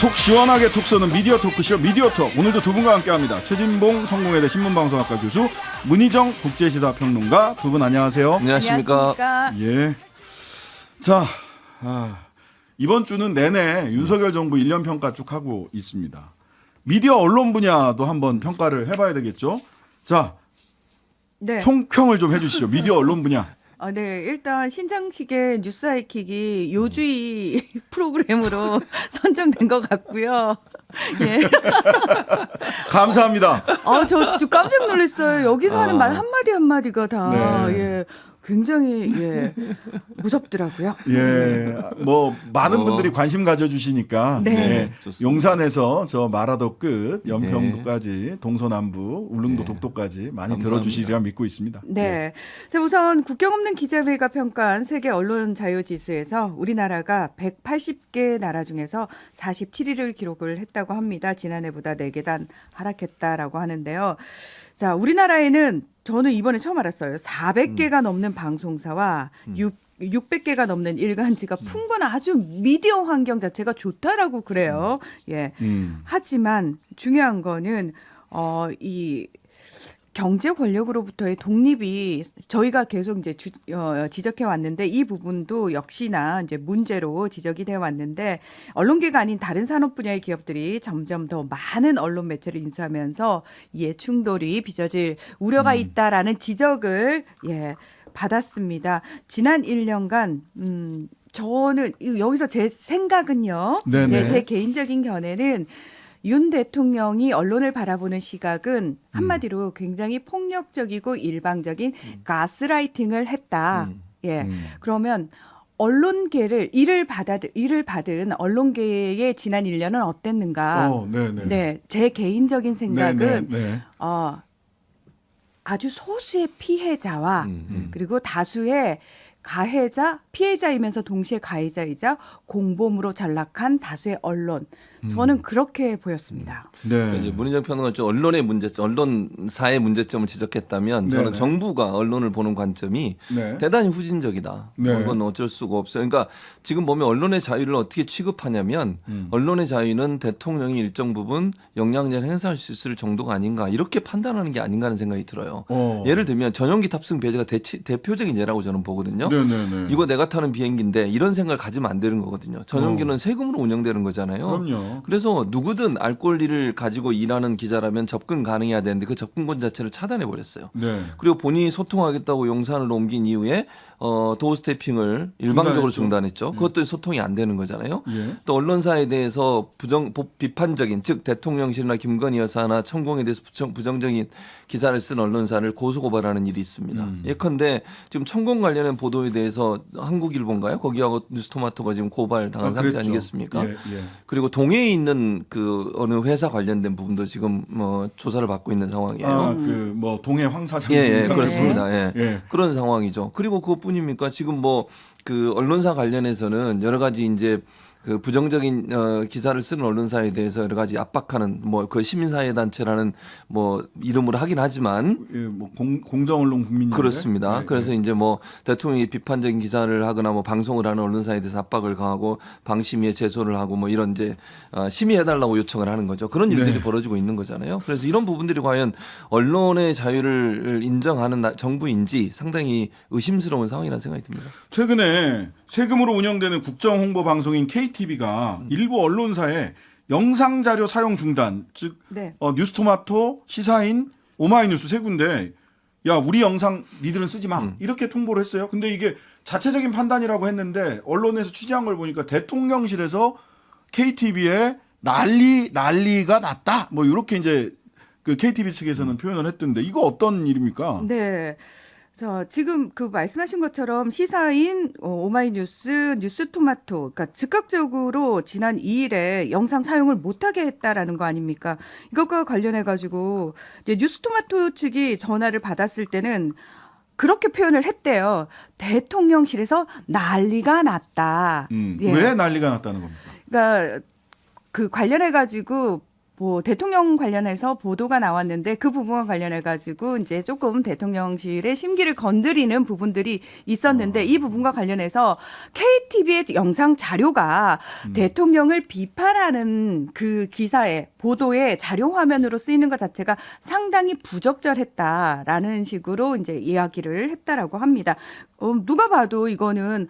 속 시원하게 톡 쏘는 미디어 토크쇼 미디어톡. 오늘도 두 분과 함께합니다. 최진봉 성공회대 신문방송학과 교수, 문희정 국제시사평론가 두 분 안녕하세요. 안녕하십니까. 예. 자, 이번 주는 내내 윤석열 정부 1년 평가 쭉 하고 있습니다. 미디어 언론 분야도 한번 평가를 해봐야 되겠죠. 자, 네. 총평을 좀 해주시죠. 미디어 언론 분야. 네. 일단 신장식의 뉴스 하이킥이 요주의 프로그램으로 선정된 것 같고요. 예. 감사합니다. 저 깜짝 놀랐어요. 여기서 하는 말 한마디 한마디가 다, 네. 예. 굉장히, 예. 무섭더라고요. 예, 뭐 많은 분들이 관심 가져주시니까 네. 예, 좋습니다. 용산에서 저 마라도 끝, 연평도까지, 동서남부, 울릉도 네. 독도까지 많이 감사합니다. 들어주시리라 믿고 있습니다. 네. 자, 우선 국경 없는 기자회가 평가한 세계 언론 자유 지수에서 우리나라가 180개 나라 중에서 47위를 기록을 했다고 합니다. 지난해보다 4계단 하락했다라고 하는데요. 자, 우리나라에는 저는 이번에 처음 알았어요. 400개가 넘는 방송사와 600개가 넘는 일간지가 풍부한 아주 미디어 환경 자체가 좋다라고 그래요. 예. 하지만 중요한 거는 이 경제 권력으로부터의 독립이 저희가 계속 이제 지적해 왔는데 이 부분도 역시나 이제 문제로 지적이 되어 왔는데 언론계가 아닌 다른 산업 분야의 기업들이 점점 더 많은 언론 매체를 인수하면서 이해 충돌이 빚어질 우려가 있다라는 지적을 받았습니다. 지난 1년간 저는 여기서 제 생각은요. 네네. 제 개인적인 견해는 윤 대통령이 언론을 바라보는 시각은 한마디로 굉장히 폭력적이고 일방적인 가스라이팅을 했다. 예. 그러면 언론계를 이를 받은 언론계의 지난 1년은 어땠는가? 네네. 네, 제 개인적인 생각은 네. 아주 소수의 피해자와 그리고 다수의 가해자, 피해자이면서 동시에 가해자이자 공범으로 전락한 다수의 언론. 저는 그렇게 보였습니다. 네. 이제 문희정 평론가 좀 언론의 문제점, 언론사의 문제점을 지적했다면 네네. 저는 정부가 언론을 보는 관점이 네. 대단히 후진적이다. 네. 이건 어쩔 수가 없어요. 그러니까 지금 보면 언론의 자유를 어떻게 취급하냐면 언론의 자유는 대통령이 일정 부분 영향력을 행사할 수 있을 정도가 아닌가 이렇게 판단하는 게 아닌가 하는 생각이 들어요. 예를 들면 전용기 탑승 배제가 대표적인 예라고 저는 보거든요. 네네네. 이거 내가 타는 비행기인데 이런 생각을 가지면 안 되는 거거든요. 전용기는 세금으로 운영되는 거잖아요. 그럼요. 그래서 누구든 알 권리를 가지고 일하는 기자라면 접근 가능해야 되는데 그 접근권 자체를 차단해 버렸어요. 네. 그리고 본인이 소통하겠다고 용산으로 옮긴 이후에 도어 스태핑을 일방적으로 중단했죠. 그것도 소통이 안 되는 거잖아요. 예. 또 언론사에 대해서 비판적인 즉 대통령실이나 김건희 여사나 천공에 대해서 부정적인 기사를 쓴 언론사를 고소고발하는 일이 있습니다. 예컨대 지금 천공 관련된 보도에 대해서 한국일보인가요? 거기하고 뉴스토마토가 지금 고발 당한 상태 그랬죠. 아니겠습니까? 예. 그리고 동해에 있는 그 어느 회사 관련된 부분도 지금 조사를 받고 있는 상황이에요. 그 뭐 동해 황사장. 예, 그렇습니다. 예. 예. 그런 상황이죠. 그리고 그것뿐입니까? 지금 뭐 그 언론사 관련해서는 여러 가지 이제 그 부정적인 기사를 쓰는 언론사에 대해서 여러 가지 압박하는 뭐 그 시민사회 단체라는 뭐 이름으로 하긴 하지만 예, 뭐 공정언론 국민 그렇습니다. 네, 그래서 네. 이제 뭐 대통령이 비판적인 기사를 하거나 뭐 방송을 하는 언론사에 대해서 압박을 가하고 방심위에 제소를 하고 뭐 이런 이제 심의해달라고 요청을 하는 거죠. 그런 일들이 네. 벌어지고 있는 거잖아요. 그래서 이런 부분들이 과연 언론의 자유를 인정하는 정부인지 상당히 의심스러운 상황이라는 생각이 듭니다. 최근에 세금으로 운영되는 국정홍보 방송인 KTV가 일부 언론사에 영상 자료 사용 중단, 즉 네. 뉴스토마토, 시사인, 오마이뉴스 세 군데 야 우리 영상 니들은 쓰지 마 이렇게 통보를 했어요. 근데 이게 자체적인 판단이라고 했는데 언론에서 취재한 걸 보니까 대통령실에서 KTV에 난리가 났다. 뭐 이렇게 이제 그 KTV 측에서는 표현을 했던데 이거 어떤 일입니까? 네. 자, 지금 그 말씀하신 것처럼 시사인, 오마이뉴스, 뉴스토마토, 그러니까 즉각적으로 지난 2일에 영상 사용을 못하게 했다라는 거 아닙니까? 이것과 관련해 가지고 이제 뉴스토마토 측이 전화를 받았을 때는 그렇게 표현을 했대요. 대통령실에서 난리가 났다. 예. 왜 난리가 났다는 겁니까? 그러니까 그 관련해 가지고 뭐 대통령 관련해서 보도가 나왔는데 그 부분과 관련해 가지고 이제 조금 대통령실의 심기를 건드리는 부분들이 있었는데 이 부분과 관련해서 KTV의 영상 자료가 대통령을 비판하는 그 기사에 보도에 자료 화면으로 쓰이는 것 자체가 상당히 부적절했다라는 식으로 이제 이야기를 했다라고 합니다. 누가 봐도 이거는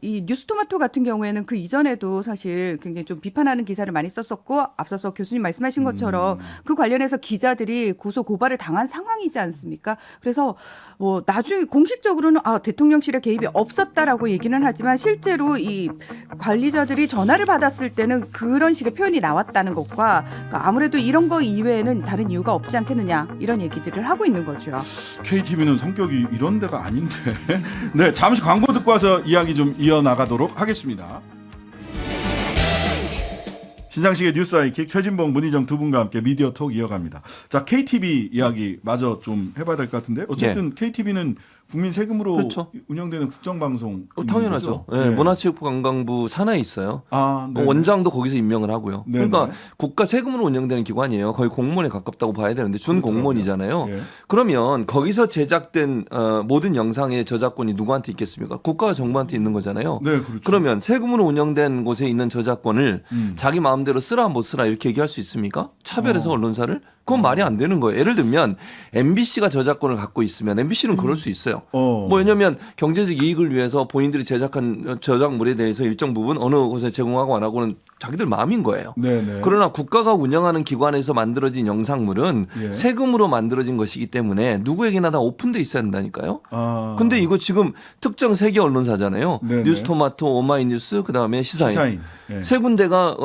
이 뉴스토마토 같은 경우에는 그 이전에도 사실 굉장히 좀 비판하는 기사를 많이 썼었고 앞서서 교수님 말씀하신 것처럼 그 관련해서 기자들이 고소 고발을 당한 상황이지 않습니까? 그래서 뭐 나중에 공식적으로는 대통령실의 개입이 없었다라고 얘기는 하지만 실제로 이 관리자들이 전화를 받았을 때는 그런 식의 표현이 나왔다는 것과 아무래도 이런 거 이외에는 다른 이유가 없지 않겠느냐 이런 얘기들을 하고 있는 거죠. KTV는 성격이 이런 데가 아닌데. 네, 잠시 광고 듣고 와서 이야기 좀 이어나가도록 하겠습니다. 신장식의 뉴스 아이킥 최진봉, 문희정 두 분과 함께 미디어 톡 이어갑니다. 자, KTV 이야기 마저 좀 해봐야 될 것 같은데 어쨌든 KTV는 국민 세금으로 그렇죠. 운영되는 국정방송. 당연하죠. 네. 문화체육관광부 산하에 있어요. 원장도 거기서 임명을 하고요. 네네. 그러니까 국가 세금으로 운영되는 기관이에요. 거의 공무원에 가깝다고 봐야 되는데 준공무원이잖아요. 예. 그러면 거기서 제작된 모든 영상의 저작권이 누구한테 있겠습니까? 국가와 정부한테 있는 거잖아요. 네, 그렇죠. 그러면 세금으로 운영된 곳에 있는 저작권을 자기 마음대로 쓰라 못 쓰라 이렇게 얘기할 수 있습니까? 차별해서 언론사를? 그건 말이 안 되는 거예요. 예를 들면 MBC가 저작권을 갖고 있으면 MBC는 그럴 수 있어요. 뭐 왜냐하면 경제적 이익을 위해서 본인들이 제작한 저작물에 대해서 일정 부분 어느 곳에 제공하고 안 하고는 자기들 마음인 거예요. 네네. 그러나 국가가 운영하는 기관에서 만들어진 영상물은 예. 세금으로 만들어진 것이기 때문에 누구에게나 다 오픈돼 있어야 된다니까요. 근데 이거 지금 특정 세계 언론사잖아요. 네네. 뉴스토마토, 오마이뉴스, 그다음에 시사인. 예. 세 군데가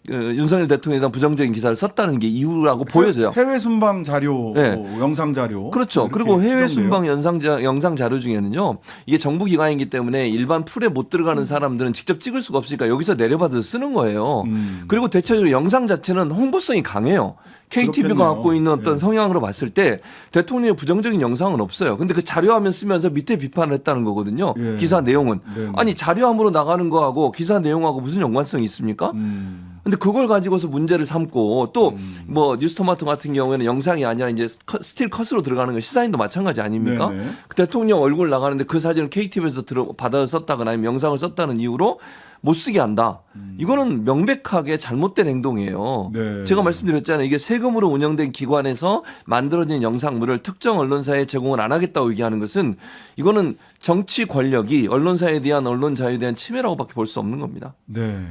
윤석열 대통령에 대한 부정적인 기사를 썼다는 게 이유라고 보여져요. 해외 순방 자료, 네. 영상 자료. 그렇죠. 이렇게 그리고 해외 추정돼요. 순방 영상 자료 중에는요. 이게 정부 기관이기 때문에 일반 풀에 못 들어가는 사람들은 직접 찍을 수가 없으니까 여기서 내려받아서 쓰는 거예요. 그리고 대체적으로 영상 자체는 홍보성이 강해요. KTV가 그렇겠네요. 갖고 있는 어떤 예. 성향으로 봤을 때 대통령의 부정적인 영상은 없어요. 근데 그 자료화면 쓰면서 밑에 비판을 했다는 거거든요. 예. 기사 내용은. 네네. 아니 자료화면으로 나가는 거하고 기사 내용하고 무슨 연관성이 있습니까? 근데 그걸 가지고서 문제를 삼고 또 뭐 뉴스토마토 같은 경우에는 영상이 아니라 이제 스틸 컷으로 들어가는 거 시사인도 마찬가지 아닙니까? 네네. 그 대통령 얼굴 나가는데 그 사진을 KTV에서 받아서 썼다거나 아니면 영상을 썼다는 이유로 못 쓰게 한다. 이거는 명백하게 잘못된 행동이에요. 네. 제가 말씀드렸잖아요. 이게 세금으로 운영된 기관에서 만들어진 영상물을 특정 언론사에 제공을 안 하겠다고 얘기하는 것은 이거는 정치 권력이 언론사에 대한 언론 자유에 대한 침해라고밖에 볼 수 없는 겁니다. 네.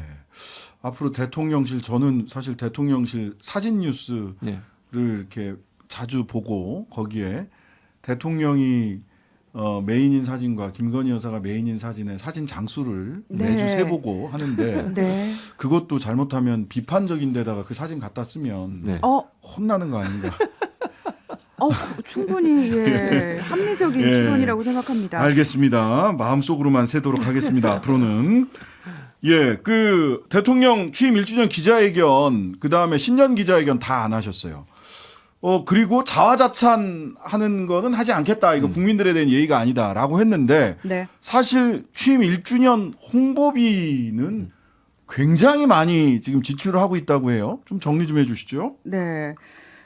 앞으로 대통령실, 저는 사실 대통령실 사진 뉴스를 네. 이렇게 자주 보고 거기에 대통령이 메인인 사진과 김건희 여사가 메인인 사진의 사진 장수를 네. 매주 세보고 하는데 네. 그것도 잘못하면 비판적인 데다가 그 사진 갖다 쓰면 네. 혼나는 거 아닌가. 충분히 합리적인 예. 추론이라고 생각합니다. 알겠습니다. 마음속으로만 세도록 하겠습니다. 앞으로는. 그 대통령 취임 1주년 기자회견, 그다음에 신년 기자회견 다 안 하셨어요. 그리고 자화자찬하는 거는 하지 않겠다. 이거 국민들에 대한 예의가 아니다라고 했는데 네. 사실 취임 1주년 홍보비는 굉장히 많이 지금 지출을 하고 있다고 해요. 좀 정리 좀 해주시죠. 네.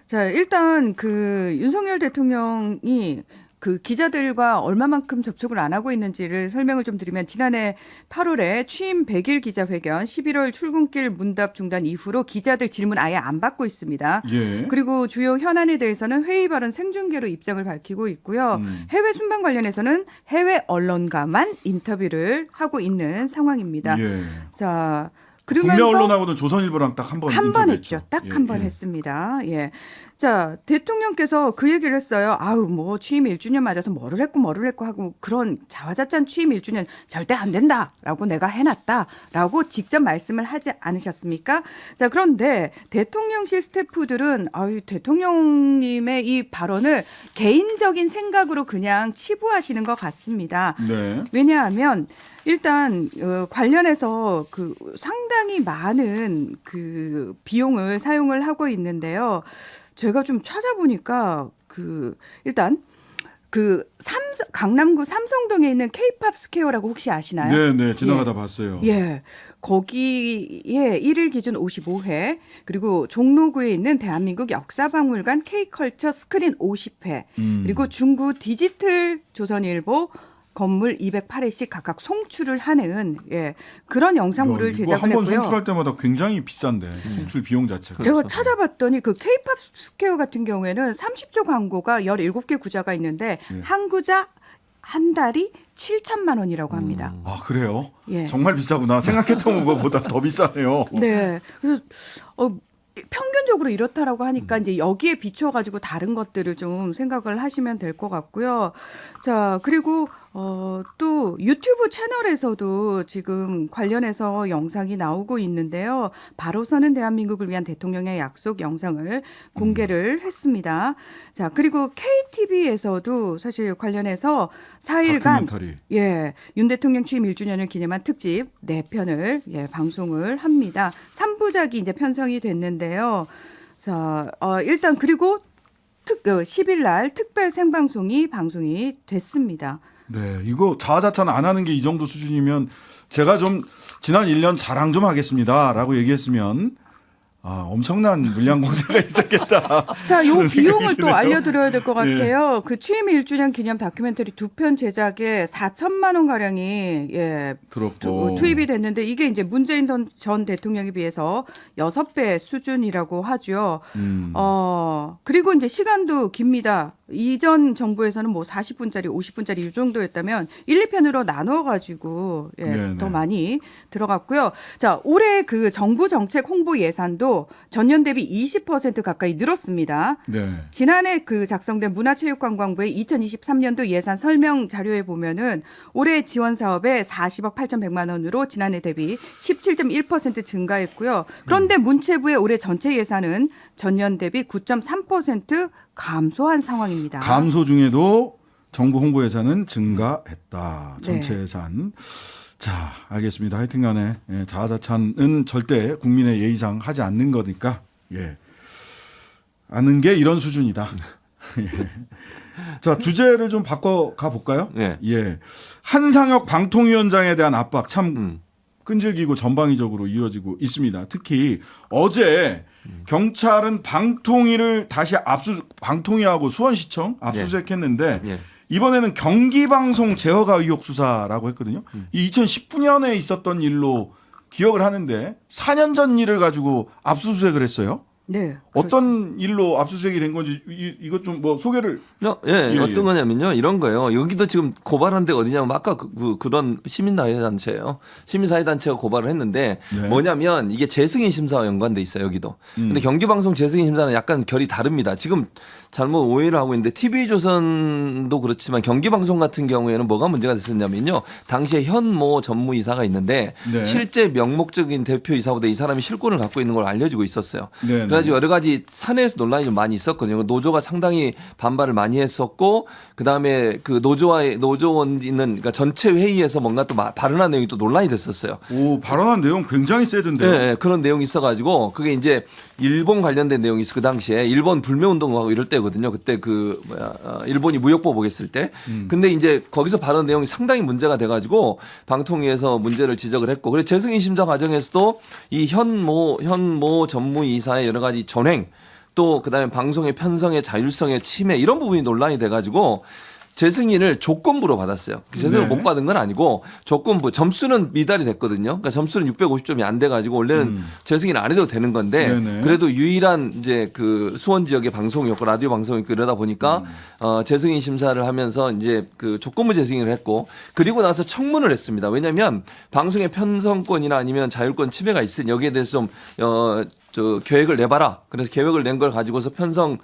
자, 일단 그 윤석열 대통령이 그 기자들과 얼마만큼 접촉을 안 하고 있는지를 설명을 좀 드리면 지난해 8월에 취임 100일 기자회견, 11월 출근길 문답 중단 이후로 기자들 질문 아예 안 받고 있습니다. 예. 그리고 주요 현안에 대해서는 회의 발언 생중계로 입장을 밝히고 있고요. 해외 순방 관련해서는 해외 언론과만 인터뷰를 하고 있는 상황입니다. 예. 자, 국내 그러면서 언론하고는 조선일보랑 딱 한 번 한 번 인터뷰했죠. 했죠. 딱 한 번 했습니다. 예. 자, 대통령께서 그 얘기를 했어요. 뭐 취임 1주년 맞아서 뭐를 했고 하고 그런 자화자찬 취임 1주년 절대 안 된다라고 내가 해놨다라고 직접 말씀을 하지 않으셨습니까? 자, 그런데 대통령실 스태프들은 대통령님의 이 발언을 개인적인 생각으로 그냥 치부하시는 것 같습니다. 네. 왜냐하면 일단 관련해서 그 상당히 많은 그 비용을 사용을 하고 있는데요. 제가 좀 찾아보니까 일단 강남구 삼성동에 있는 K-팝 스퀘어라고 혹시 아시나요? 네, 지나가다 봤어요. 예. 거기에 1일 기준 55회, 그리고 종로구에 있는 대한민국 역사박물관 K컬처 스크린 50회, 그리고 중구 디지털 조선일보 건물 208회씩 각각 송출을 하는 그런 영상물을 제작을 한번 했고요. 송출할 때마다 굉장히 비싼데 송출 비용 자체가. 제가 찾아봤더니 그 K-팝 스퀘어 같은 경우에는 30조 광고가 17개 구자가 있는데 한 구자 한 달이 7천만 원이라고 합니다. 아 그래요? 예. 정말 비싸구나. 생각했던 것보다 더 비싸네요. 네. 그래서 평균적으로 이렇다라고 하니까 이제 여기에 비춰가지고 다른 것들을 좀 생각을 하시면 될 것 같고요. 자, 그리고 또 유튜브 채널에서도 지금 관련해서 영상이 나오고 있는데요. 바로 서는 대한민국을 위한 대통령의 약속 영상을 공개를 했습니다. 자, 그리고 KTV에서도 사실 관련해서 4일간 다큐멘터리. 윤 대통령 취임 1주년을 기념한 특집 4편을 방송을 합니다. 3부작이 이제 편성이 됐는데요. 자, 일단 그리고 10일 날 특별 생방송이 방송이 됐습니다. 네, 이거 자아자찬 안 하는 게 이 정도 수준이면 제가 좀 지난 1년 자랑 좀 하겠습니다라고 얘기했으면 엄청난 물량 공세가 있었겠다. 자, 요 그런 생각이 비용을 또 드네요. 알려드려야 될 것 같아요. 그 취임 1주년 기념 다큐멘터리 2편 제작에 4천만 원 가량이 들었고 투입이 됐는데 이게 이제 문재인 전 대통령에 비해서 6배 수준이라고 하죠. 그리고 이제 시간도 깁니다. 이전 정부에서는 뭐 40분짜리, 50분짜리 이 정도였다면 1, 2편으로 나눠 가지고 더 많이 들어갔고요. 자, 올해 그 정부 정책 홍보 예산도 전년 대비 20% 가까이 늘었습니다. 네. 지난해 그 작성된 문화체육관광부의 2023년도 예산 설명 자료에 보면은 올해 지원 사업에 40억 8,100만 원으로 지난해 대비 17.1% 증가했고요. 그런데 문체부의 올해 전체 예산은 전년 대비 9.3% 감소한 상황입니다. 감소 중에도 정부 홍보 예산은 증가했다. 전체 예산. 자, 알겠습니다. 하여튼간에 자아자찬은 절대 국민의 예의상 하지 않는 거니까 아는 게 이런 수준이다. 자, 주제를 좀 바꿔 가 볼까요? 한상혁 방통위원장에 대한 압박 참 끈질기고 전방위적으로 이어지고 있습니다. 특히 어제 경찰은 방통위를 다시 방통위하고 수원시청 압수수색했는데 이번에는 경기방송 제허가 의혹 수사라고 했거든요. 이 2019년에 있었던 일로 기억을 하는데 4년 전 일을 가지고 압수수색을 했어요. 네. 어떤 일로 압수수색이 된 건지 이것 좀 뭐 소개를. 어떤 거냐면요. 이런 거예요. 여기도 지금 고발한 데가 어디냐면 아까 그런 시민사회단체예요. 시민사회단체가 고발을 했는데 뭐냐면 이게 재승인 심사와 연관돼 있어요. 여기도. 근데 경기방송 재승인 심사는 약간 결이 다릅니다. 지금 잘못 오해를 하고 있는데 TV조선도 그렇지만 경기방송 같은 경우에는 뭐가 문제가 됐었냐면요. 당시에 현모 전무이사가 있는데 실제 명목적인 대표이사보다 이 사람이 실권을 갖고 있는 걸 알려지고 있었어요. 그래가지고 여러 가지 사내에서 논란이 좀 많이 있었거든요. 노조가 상당히 반발을 많이 했었고, 그 다음에 그 노조원 있는 그러니까 전체 회의에서 뭔가 또 발언한 내용이 또 논란이 됐었어요. 오, 발언한 내용 굉장히 세던데요. 네, 그런 내용이 있어가지고 그게 이제 일본 관련된 내용이 있어. 그 당시에 일본 불매운동하고 이럴 때거든요. 그때 일본이 무역보복 했을 때. 근데 이제 거기서 발언 내용이 상당히 문제가 돼가지고 방통위에서 문제를 지적을 했고, 그래서 재승인 심사 과정에서도 이 현모 전무이사의 여러 가지 전횡, 또 그다음에 방송의 편성의 자율성의 침해 이런 부분이 논란이 돼가지고 재승인을 조건부로 받았어요. 재승인을 못 받은 건 아니고 조건부. 점수는 미달이 됐거든요. 그러니까 점수는 650점이 안 돼가지고 원래는 재승인 안 해도 되는 건데 그래도 유일한 이제 그 수원 지역의 방송이었고 라디오 방송이었고 이러다 보니까 재승인 심사를 하면서 이제 그 조건부 재승인을 했고, 그리고 나서 청문을 했습니다. 왜냐하면 방송의 편성권이나 아니면 자율권 침해가 있으니 여기에 대해서 좀 계획을 내봐라. 그래서 계획을 낸 걸 가지고서 편성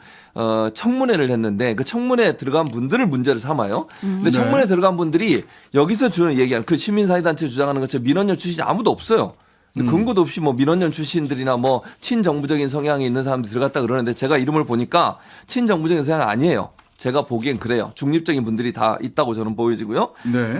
청문회를 했는데 그 청문회에 들어간 분들을 문제를 삼아요. 근데 청문회에 들어간 분들이 여기서 주는 얘기한 그 시민사회단체 주장하는 것처럼 민원연 출신이 아무도 없어요. 근거도 없이 뭐 민원연 출신들이나 뭐 친정부적인 성향이 있는 사람들이 들어갔다 그러는데 제가 이름을 보니까 친정부적인 성향 아니에요. 제가 보기엔 그래요. 중립적인 분들이 다 있다고 저는 보여지고요.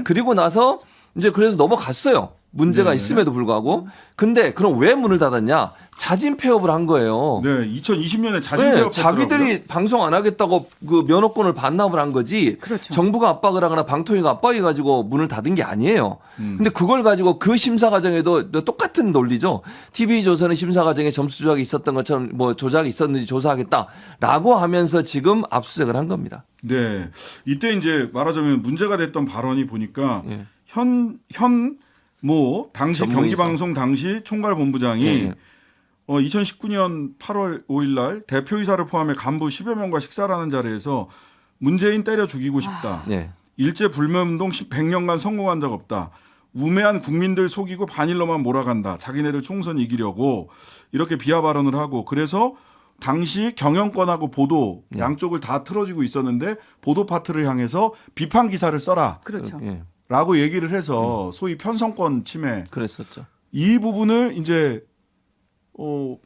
그리고 나서 이제 그래서 넘어갔어요. 문제가 있음에도 불구하고. 근데 그럼 왜 문을 닫았냐? 자진 폐업을 한 거예요. 네, 2020년에 자진 네, 폐업했더라고요. 자기들이 방송 안 하겠다고 그 면허권을 반납을 한 거지. 그렇죠. 정부가 압박을 하거나 방통위가 압박해 가지고 문을 닫은 게 아니에요. 근데 그걸 가지고 그 심사 과정에도 똑같은 논리죠. TV조선의 심사 과정에 점수 조작이 있었던 것처럼 뭐 조작이 있었는지 조사하겠다라고 하면서 지금 압수수색을 한 겁니다. 네, 이때 이제 말하자면 문제가 됐던 발언이 보니까 예. 현모 당시 전무이사. 경기방송 당시 총괄본부장이 예. 2019년 8월 5일 날 대표이사를 포함해 간부 10여 명과 식사를 하는 자리에서 문재인 때려 죽이고 싶다. 네. 일제 불매운동 100년간 성공한 적 없다. 우매한 국민들 속이고 반일로만 몰아간다. 자기네들 총선 이기려고 이렇게 비하 발언을 하고 그래서 당시 경영권하고 보도 네. 양쪽을 다 틀어지고 있었는데 보도 파트를 향해서 비판 기사를 써라 그렇죠. 예. 라고 얘기를 해서 소위 편성권 침해 그랬었죠. 이 부분을 이제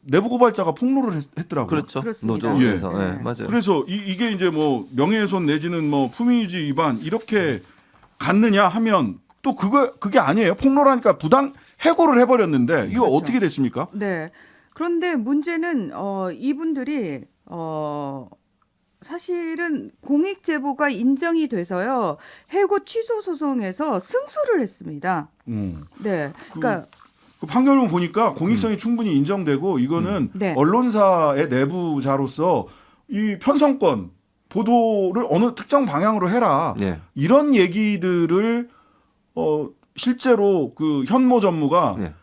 내부 고발자가 폭로를 했더라고요. 그렇죠. 그렇습니다. 노조에서. 예. 예. 맞아요. 그래서 이게 이제 뭐 명예훼손 내지는 뭐 품위유지 위반 이렇게 갔느냐 하면 또 그게 아니에요. 폭로라니까 부당 해고를 해버렸는데 이거 그렇죠. 어떻게 됐습니까? 네. 그런데 문제는 이분들이 사실은 공익 제보가 인정이 돼서요. 해고 취소 소송에서 승소를 했습니다. 네. 그러니까 그 판결문 보니까 공익성이 충분히 인정되고 이거는 네. 언론사의 내부자로서 이 편성권 보도를 어느 특정 방향으로 해라 예. 이런 얘기들을 실제로 그 현모 전무가 예.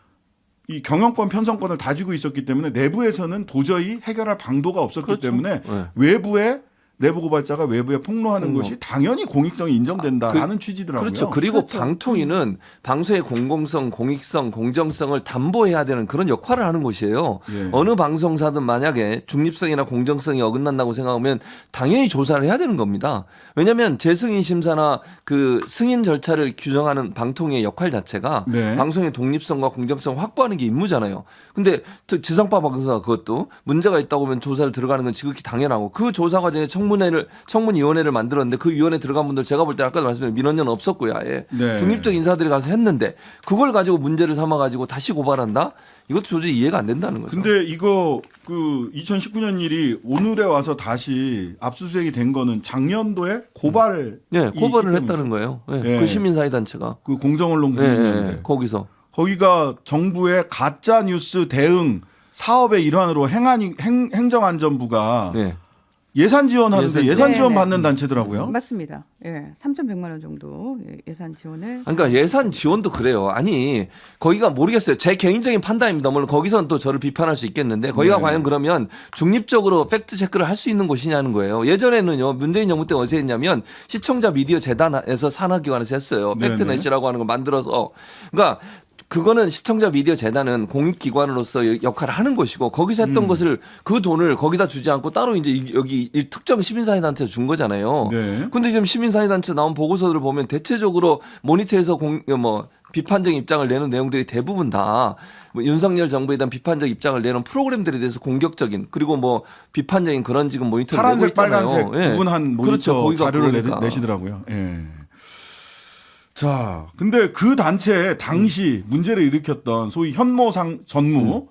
이 경영권 편성권을 다지고 있었기 때문에 내부에서는 도저히 해결할 방도가 없었기 그렇죠. 때문에 예. 외부에 내부 고발자가 외부에 폭로하는 폭로. 것이 당연히 공익성이 인정된다라는 취지더라고요. 그렇죠. 그리고 그렇죠. 방통위는 방송의 공공성, 공익성, 공정성을 담보해야 되는 그런 역할을 하는 곳이에요. 예. 어느 방송사든 만약에 중립성이나 공정성이 어긋난다고 생각하면 당연히 조사를 해야 되는 겁니다. 왜냐하면 재승인 심사나 그 승인 절차를 규정하는 방통위의 역할 자체가 네. 방송의 독립성과 공정성 확보하는 게 임무잖아요. 근데 지상파 방송사 그것도 문제가 있다고 하면 조사를 들어가는 건 지극히 당연하고 그 조사 과정에 청문위원회를 만들었는데 그 위원회 들어간 분들 제가 볼 때 아까도 말씀드린 민원연 없었고요. 아예 네. 중립적 인사들이 가서 했는데 그걸 가지고 문제를 삼아 가지고 다시 고발한다? 이것도 도저히 이해가 안 된다는 거죠. 근데 이거 그 2019년 일이 오늘에 와서 다시 압수수색이 된 거는 작년도에 고발 예, 고발을 했다는 거예요. 예, 예. 그 시민사회 단체가 그 공정언론 예, 국민연대 거기서 거기가 정부의 가짜 뉴스 대응 사업의 일환으로 행정안전부가 예. 예산 지원하는데 예산 네, 지원 네. 받는 단체더라고요. 맞습니다. 예. 3,100만 원 정도 예산 지원에 그러니까 예산 지원도 그래요. 아니 거기가 모르겠어요. 제 개인적인 판단입니다. 물론 거기서는 또 저를 비판할 수 있겠는데 거기가 네. 과연 그러면 중립적으로 팩트 체크를 할 수 있는 곳이냐는 거예요. 예전에는요. 문재인 정부 때 어디서 했냐면 시청자 미디어 재단에서 산하기관에서 했어요. 네네. 팩트넷이라고 하는 거 만들어서 그러니까 그거는 시청자 미디어 재단은 공익기관으로서 역할을 하는 것이고 거기서 했던 것을 그 돈을 거기다 주지 않고 따로 이제 여기 특정 시민사회단체에 준 거잖아요. 네. 근데 지금 시민사회단체 나온 보고서들을 보면 대체적으로 모니터에서 비판적 입장을 내는 내용들이 대부분 다 뭐 윤석열 정부에 대한 비판적 입장을 내는 프로그램들에 대해서 공격적인 그리고 뭐 비판적인 그런 지금 모니터를 내고 파란색, 있잖아요. 빨간색 예. 구분한 모니터 그렇죠. 거기가 자료를 그러니까. 내시더라고요. 예. 자, 근데 그 단체 당시 문제를 일으켰던 소위 현모상 전무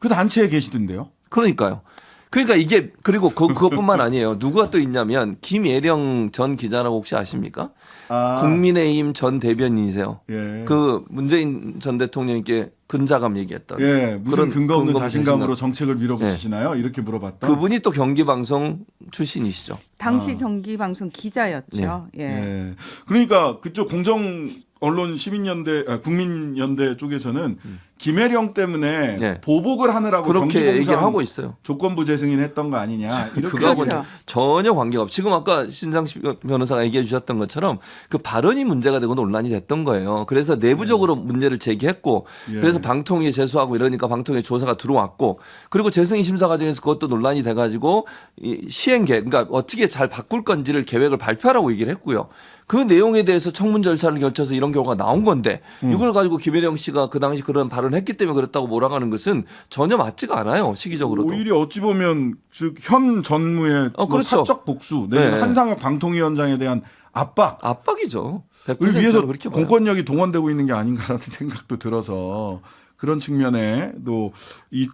그 단체에 계시던데요. 그러니까요. 그러니까 이게 그리고 그것뿐만 아니에요. 누가 또 있냐면 김예령 전 기자라고 혹시 아십니까? 아, 국민의힘 전 대변인이세요. 예. 그 문재인 전 대통령께 근자감 얘기했던. 예, 무슨 그런 근거 없는 근거 자신감으로 자신감. 정책을 밀어붙이시나요? 이렇게 물어봤다. 그분이 또 경기방송 출신이시죠. 당시 경기방송 기자였죠. 예. 예. 그러니까 그쪽 공정 언론 시민연대 국민연대 쪽에서는 김혜령 때문에 네. 보복을 하느라고 그렇게 얘기를 경기공상 하고 있어요. 조건부 재승인했던 거 아니냐 이렇게 그거하고는 그렇죠. 전혀 관계가 없. 지금 아까 신장식 변호사가 얘기해 주셨던 것처럼 그 발언이 문제가 되고 논란이 됐던 거예요. 그래서 내부적으로 문제를 제기했고 예. 그래서 방통위에 제소하고 이러니까 방통위에 조사가 들어왔고 그리고 재승인 심사 과정에서 그것도 논란이 돼가지고 이 시행 계획 그러니까 어떻게 잘 바꿀 건지를 계획을 발표하라고 얘기를 했고요. 그 내용에 대해서 청문 절차를 거쳐서 이런 경우가 나온 건데 이걸 가지고 김혜령 씨가 그 당시 그런 발언을 했기 때문에 그랬다고 몰아가는 것은 전혀 맞지가 않아요. 시기적으로도. 오히려 어찌 보면 즉 현 전무의 뭐 그렇죠. 사적 복수 내지는 네. 한상혁 방통위원장에 대한 압박을 압박이죠. 100% 위해서 그렇게 봐요. 공권력이 동원되고 있는 게 아닌가라는 생각도 들어서 그런 측면에도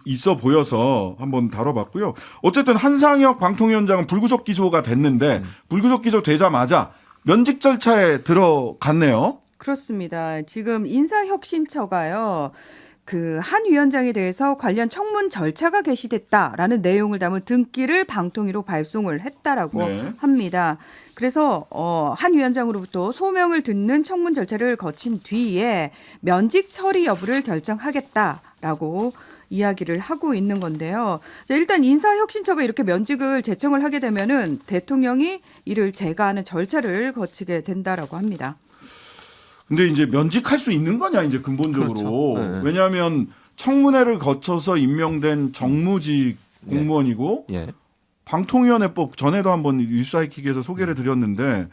있어 보여서 한번 다뤄봤고요. 어쨌든 한상혁 방통위원장은 불구속 기소가 됐는데 불구속 기소 되자마자 면직 절차에 들어갔네요. 그렇습니다. 지금 인사혁신처가요. 그 한 위원장에 대해서 관련 청문 절차가 개시됐다라는 내용을 담은 등기를 방통위로 발송을 했다라고 네. 합니다. 그래서 한 위원장으로부터 소명을 듣는 청문 절차를 거친 뒤에 면직 처리 여부를 결정하겠다라고 이야기를 하고 있는 건데요. 자, 일단 인사혁신처가 이렇게 면직을 제청을 하게 되면은 대통령이 이를 제거하는 절차를 거치게 된다라고 합니다. 근데 이제 면직할 수 있는 거냐 이제 근본적으로. 그렇죠. 네. 왜냐하면 청문회를 거쳐서 임명된 정무직 공무원이고 예. 방통위원회법 전에도 한번 뉴스하이킥에서 소개를 드렸는데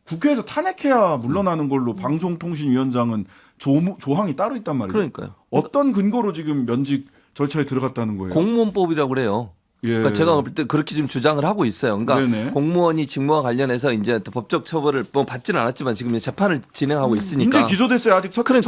국회에서 탄핵해야 물러나는 걸로 방송통신위원장은 조항이 따로 있단 말이에요. 그러니까요. 어떤 근거로 지금 면직 절차에 들어갔다는 거예요? 공무원법이라고 그래요. 예. 그러니까 제가 볼 때 그렇게 지금 주장을 하고 있어요. 그러니까 네네. 공무원이 직무와 관련해서 이제 법적 처벌을 뭐 받지는 않았지만 지금 재판을 진행하고 있으니까. 이제 기소됐어요. 아직 첫 길도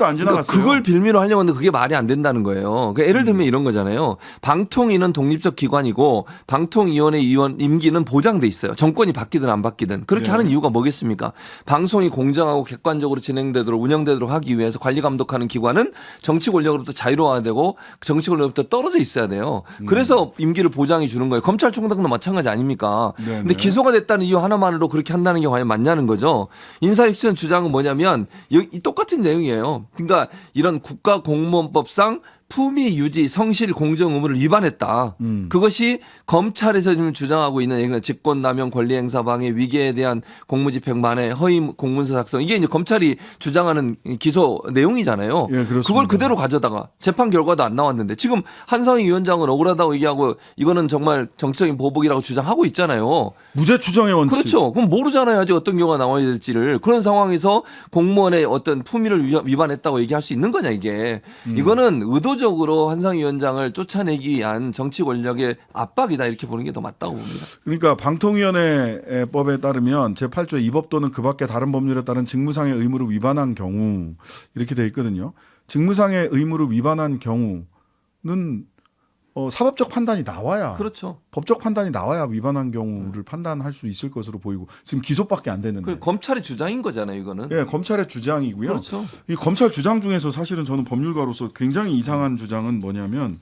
안 지나갔어요. 그러니까 그걸 빌미로 하려고 하는데 그게 말이 안 된다는 거예요. 그러니까 예를 들면 이런 거잖아요. 방통위는 독립적 기관이고 방통위원회 위원 임기는 보장돼 있어요. 정권이 바뀌든 안 바뀌든. 그렇게 네. 하는 이유가 뭐겠습니까? 방송이 공정하고 객관적으로 진행되도록 운영되도록 하기 위해서 관리 감독하는 기관은 정치 권력으로부터 자유로워야 되고 정치 권력으로부터 떨어져 있어야 돼요. 그래서 임기를 보장해 주는 거예요. 검찰총장도 마찬가지 아닙니까? 네네. 근데 기소가 됐다는 이유 하나만으로 그렇게 한다는 게 과연 맞냐는 거죠. 인사혁신 주장은 뭐냐면 이 똑같은 내용이에요. 그러니까 이런 국가공무원법상 품위 유지 성실 공정 의무를 위반했다. 그것이 검찰에서 지금 주장하고 있는 직권남용 권리행사 방해 위계에 대한 공무집행 만해 허위 공문서 작성 이게 이제 검찰이 주장하는 기소 내용이잖아요. 예, 그렇습니다. 그걸 그대로 가져다가 재판 결과도 안 나왔는데 지금 한상희 위원장은 억울하다고 얘기하고 이거는 정말 정치적인 보복이라고 주장하고 있잖아요. 무죄 추정의 원칙. 그렇죠. 그럼 모르잖아요. 아직 어떤 경우가 나와야 될지를. 그런 상황에서 공무원의 어떤 품위를 위반했다고 얘기할 수 있는 거냐 이게. 이거는 의도적으로 한상희 위원장을 쫓아내기 위한 정치 권력의 압박이다 이렇게 보는 게 더 맞다고 봅니다. 그러니까 방통위원회법에 따르면 제8조 이 법 또는 그 밖의 다른 법률에 따른 직무상의 의무를 위반한 경우 이렇게 돼 있거든요. 직무상의 의무를 위반한 경우는 사법적 판단이 나와야 그렇죠. 법적 판단이 나와야 위반한 경우를 판단할 수 있을 것으로 보이고 지금 기소밖에 안 됐는데. 그 검찰의 주장인 거잖아요, 이거는. 예, 검찰의 주장이고요. 그렇죠. 이 검찰 주장 중에서 사실은 저는 법률가로서 굉장히 이상한 주장은 뭐냐면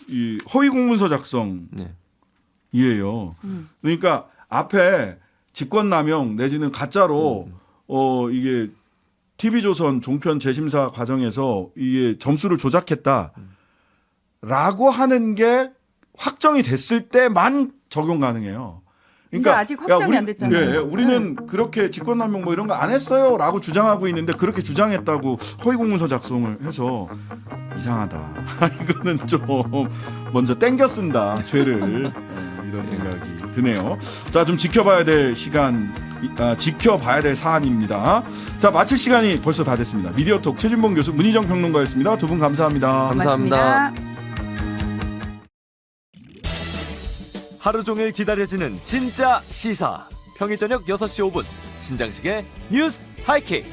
이 허위 공문서 작성이에요. 네. 그러니까 앞에 직권남용 내지는 가짜로 이게 TV조선 종편 재심사 과정에서 이게 점수를 조작했다라고 하는 게 확정이 됐을 때만 적용 가능해요. 근데 아직 확정이 안 됐잖아요. 예, 우리는 그렇게 직권남용 뭐 이런 거 안 했어요라고 주장하고 있는데 그렇게 주장했다고 허위공문서 작성을 해서 이상하다. 이거는 좀 먼저 땡겨 쓴다 죄를 이런 생각이 드네요. 자, 좀 지켜봐야 될 지켜봐야 될 사안입니다. 자, 마칠 시간이 벌써 다 됐습니다. 미디어톡 최진봉 교수, 문희정 평론가였습니다. 두 분 감사합니다. 감사합니다. 고맙습니다. 하루 종일 기다려지는 진짜 시사. 평일 저녁 6시 5분 신장식의 뉴스 하이킥.